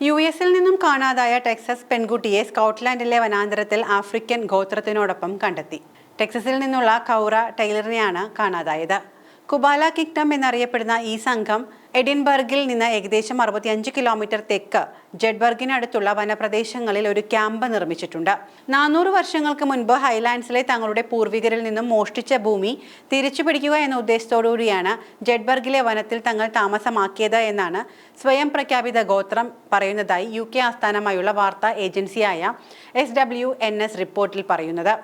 യുഎസിൽ നിന്നും കാണാതായ ടെക്സസ് പെൺകുട്ടിയെ സ്കോട്ട്ലാൻഡിലെ വനാന്തരത്തിൽ ആഫ്രിക്കൻ ഗോത്രത്തിനോടൊപ്പം കണ്ടെത്തി. ടെക്സസിൽ നിന്നുള്ള കൗറ ടൈലറിനെയാണ് കാണാതായത്. കുബാല കിങ്ഡം എന്നറിയപ്പെടുന്ന ഈ സംഘം എഡിൻബർഗിൽ നിന്ന് ഏകദേശം 65 കിലോമീറ്റർ തെക്ക് ജെഡ്ബർഗിനടുത്തുള്ള വനപ്രദേശങ്ങളിൽ ഒരു ക്യാമ്പ് നിർമ്മിച്ചിട്ടുണ്ട്. 400 വർഷങ്ങൾക്ക് മുൻപ് ഹൈലാൻഡ്സിലെ തങ്ങളുടെ പൂർവികരിൽ നിന്നും മോഷ്ടിച്ച ഭൂമി തിരിച്ചുപിടിക്കുക എന്ന ഉദ്ദേശത്തോടുകൂടിയാണ് ജെഡ്ബർഗിലെ വനത്തിൽ തങ്ങൾ താമസമാക്കിയത് എന്നാണ് സ്വയം പ്രഖ്യാപിത ഗോത്രം പറയുന്നതായി UK ആസ്ഥാനമായുള്ള വാർത്താ ഏജൻസിയായ SWNS റിപ്പോർട്ടിൽ പറയുന്നത്.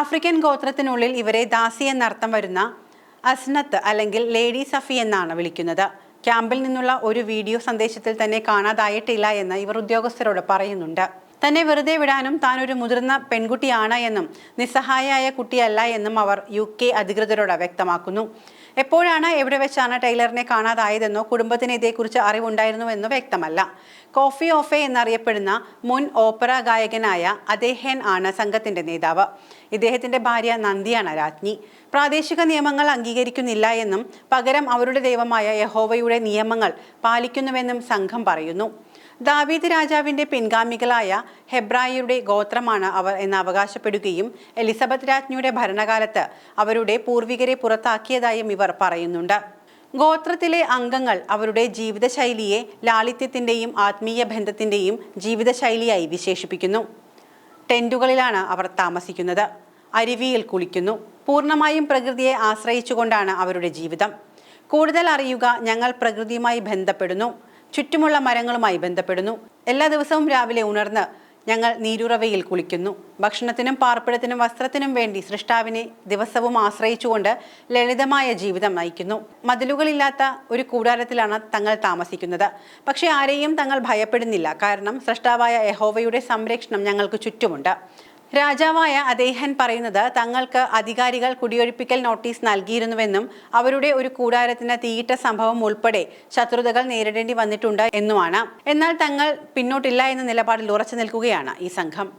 ആഫ്രിക്കൻ ഗോത്രത്തിനുള്ളിൽ ഇവരെ ദാസി എന്നർത്ഥം വരുന്ന അസ്നത്ത് അല്ലെങ്കിൽ ലേഡി സഫി എന്നാണ് വിളിക്കുന്നത്. ക്യാമ്പിൽ നിന്നുള്ള ഒരു വീഡിയോ സന്ദേശത്തിൽ തന്നെ കാണാതായിട്ടില്ല എന്ന് ഇവർ ഉദ്യോഗസ്ഥരോട് പറയുന്നുണ്ട്. തന്നെ വെറുതെ വിടാനും താൻ ഒരു മുതിർന്ന പെൺകുട്ടിയാണ് എന്നും നിസ്സഹായയായ കുട്ടിയല്ല എന്നും അവർ UK അധികൃതരോട് വ്യക്തമാക്കുന്നു. എപ്പോഴാണ് എവിടെ വെച്ചാണ് ടൈലറിനെ കാണാതായതെന്നോ കുടുംബത്തിന് ഇതേക്കുറിച്ച് അറിവുണ്ടായിരുന്നുവെന്നോ വ്യക്തമല്ല. കോഫി ഓഫെ എന്നറിയപ്പെടുന്ന മുൻ ഓപ്പറ ഗായകനായ അദേഹൻ ആണ് സംഘത്തിന്റെ നേതാവ്. ഇദ്ദേഹത്തിന്റെ ഭാര്യ നന്ദിയാണ് രാജ്ഞി. പ്രാദേശിക നിയമങ്ങൾ അംഗീകരിക്കുന്നില്ല എന്നും പകരം അവരുടെ ദൈവമായ യഹോവയുടെ നിയമങ്ങൾ പാലിക്കുന്നുവെന്നും സംഘം പറയുന്നു. ദാവീദ് രാജാവിന്റെ പിൻഗാമികളായ ഹെബ്രായരുടെ ഗോത്രമാണ് അവർ എന്ന് അവകാശപ്പെടുകയും എലിസബത്ത് രാജ്ഞിയുടെ ഭരണകാലത്ത് അവരുടെ പൂർവികരെ പുറത്താക്കിയതായും ഇവർ പറയുന്നുണ്ട്. ഗോത്രത്തിലെ അംഗങ്ങൾ അവരുടെ ജീവിതശൈലിയെ ലാളിത്യത്തിന്റെയും ആത്മീയ ബന്ധത്തിന്റെയും ജീവിതശൈലിയായി വിശേഷിപ്പിക്കുന്നു. ടെന്റുകളിലാണ് അവർ താമസിക്കുന്നത്. അരുവിയിൽ കുളിക്കുന്നു. പൂർണ്ണമായും പ്രകൃതിയെ ആശ്രയിച്ചുകൊണ്ടാണ് അവരുടെ ജീവിതം. കൂടുതൽ അറിയുക, ഞങ്ങൾ പ്രകൃതിയുമായി ബന്ധപ്പെടുന്നു, ചുറ്റുമുള്ള മരങ്ങളുമായി ബന്ധപ്പെടുന്നു. എല്ലാ ദിവസവും രാവിലെ ഉണർന്ന് ഞങ്ങൾ നീരുറവയിൽ കുളിക്കുന്നു. ഭക്ഷണത്തിനും പാർപ്പിടത്തിനും വസ്ത്രത്തിനും വേണ്ടി സൃഷ്ടാവിനെ ദിവസവും ആശ്രയിച്ചുകൊണ്ട് ലളിതമായ ജീവിതം നയിക്കുന്നു. മതിലുകളില്ലാത്ത ഒരു കൂടാരത്തിലാണ് തങ്ങൾ താമസിക്കുന്നത്. പക്ഷെ ആരെയും തങ്ങൾ ഭയപ്പെടുന്നില്ല, കാരണം സൃഷ്ടാവായ യഹോവയുടെ സംരക്ഷണം ഞങ്ങൾക്ക് ചുറ്റുമുണ്ട്. രാജാവായ അദേഹൻ പറയുന്നത് തങ്ങൾക്ക് അധികാരികൾ കുടിയൊഴിപ്പിക്കൽ നോട്ടീസ് നൽകിയിരുന്നുവെന്നും അവരുടെ ഒരു കൂടാരത്തിന് തീയിട്ട സംഭവം ഉൾപ്പെടെ ശത്രുതകൾ നേരിടേണ്ടി വന്നിട്ടുണ്ട് എന്നുമാണ്. എന്നാൽ തങ്ങൾ പിന്നോട്ടില്ല എന്ന നിലപാടിൽ ഉറച്ചു നിൽക്കുകയാണ് ഈ സംഘം.